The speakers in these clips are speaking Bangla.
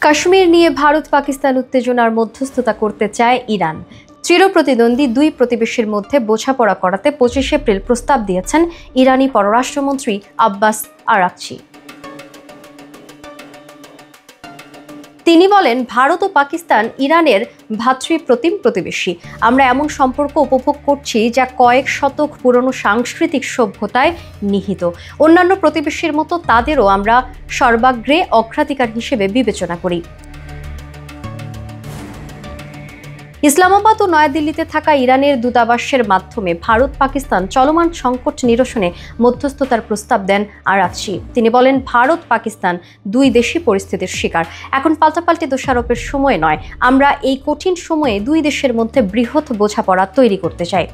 কাশ্মীর নিয়ে ভারত পাকিস্তান উত্তেজনার মধ্যস্থতা করতে চায় ইরান। চিরপ্রতিদ্বন্দ্বী দুই প্রতিবেশীর মধ্যে বোঝাপড়া করাতে 25 এপ্রিল প্রস্তাব দিয়েছেন ইরানি পররাষ্ট্রমন্ত্রী আব্বাস আরাকচি। তিনি বলেন, ভারত ও পাকিস্তান ইরানের ভ্রাতৃপ্রতিম প্রতিবেশী। আমরা এমন সম্পর্ক উপভোগ করছি যা কয়েক শতক পুরনো সাংস্কৃতিক সভ্যতায় নিহিত। অন্যান্য প্রতিবেশীর মতো তাদেরও আমরা সর্বাগ্রে অগ্রাধিকার হিসেবে বিবেচনা করি। ইসলামাবাদ ও নয়াদিল্লিতে থাকা ইরানের দূতাবাসের মাধ্যমে ভারত পাকিস্তান চলমান সংকট নিরসনে মধ্যস্থতার প্রস্তাব দেন আরাকচি। তিনি বলেন, ভারত পাকিস্তান দুই দেশই পরিস্থিতির শিকার। এখন পাল্টাপাল্টি দোষারোপের সময় নয়। আমরা এই কঠিন সময়ে দুই দেশের মধ্যে বৃহৎ বোঝাপড়া তৈরি করতে চাই।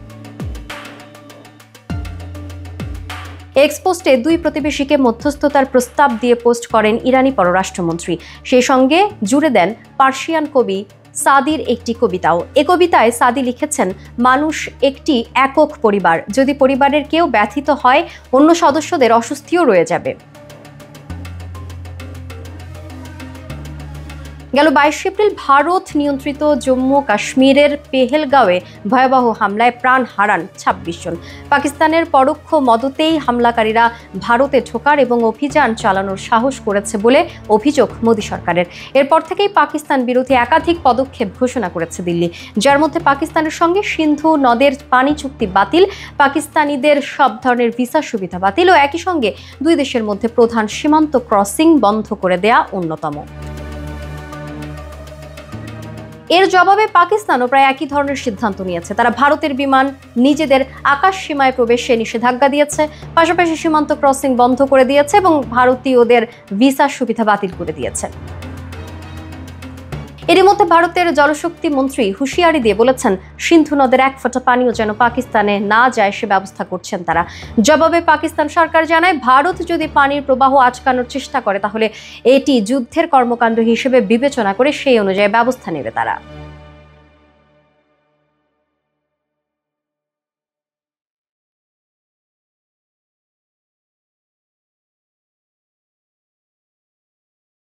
এক্সপোস্টে দুই প্রতিবেশীকে মধ্যস্থতার প্রস্তাব দিয়ে পোস্ট করেন ইরানি পররাষ্ট্রমন্ত্রী। সেই সঙ্গে জুড়ে দেন পার্সিয়ান কবি সাদির একটি কবিতাও। এ কবিতায় সাদি লিখেছেন, মানুষ একটি একক পরিবার। যদি পরিবারের কেউ ব্যথিত হয়, অন্য সদস্যদের অস্বস্তিও রয়ে যাবে। গেল 22 এপ্রিল ভারত নিয়ন্ত্রিত জম্মু কাশ্মীরের পেহেলগাঁওয়ে ভয়াবহ হামলায় প্রাণ হারান 26 জন। পাকিস্তানের পরোক্ষ মদতেই হামলাকারীরা ভারতে ঢোকার এবং অভিযান চালানোর সাহস করেছে বলে অভিযোগ মোদী সরকারের। এরপর থেকেই পাকিস্তান বিরোধী একাধিক পদক্ষেপ ঘোষণা করেছে দিল্লি, যার মধ্যে পাকিস্তানের সঙ্গে সিন্ধু নদের পানি চুক্তি বাতিল, পাকিস্তানিদের সব ধরনের ভিসা সুবিধা বাতিল ও একই সঙ্গে দুই দেশের মধ্যে প্রধান সীমান্ত ক্রসিং বন্ধ করে দেয়া অন্যতম। এর জবাবে পাকিস্তানও প্রায় একই ধরনের সিদ্ধান্ত নিয়েছে। তারা ভারতের বিমান নিজেদের আকাশ সীমায় প্রবেশে নিষেধাজ্ঞা দিয়েছে, পাশাপাশি সীমান্ত ক্রসিং বন্ধ করে দিয়েছে এবং ভারতীয়দের ভিসা সুবিধা বাতিল করে দিয়েছে। এরই মধ্যে ভারতের জলশক্তি মন্ত্রী হুঁশিয়ারি দিয়ে বলেছেন, সিন্ধু নদের এক ফোঁটা পানিও যেন পাকিস্তানে না যায় সে ব্যবস্থা করছেন তারা। জবাবে পাকিস্তান সরকার জানায়, ভারত যদি পানির প্রবাহ আটকানোর চেষ্টা করে তাহলে এটি যুদ্ধের কর্মকাণ্ড হিসেবে বিবেচনা করে সেই অনুযায়ী ব্যবস্থা নেবে তারা।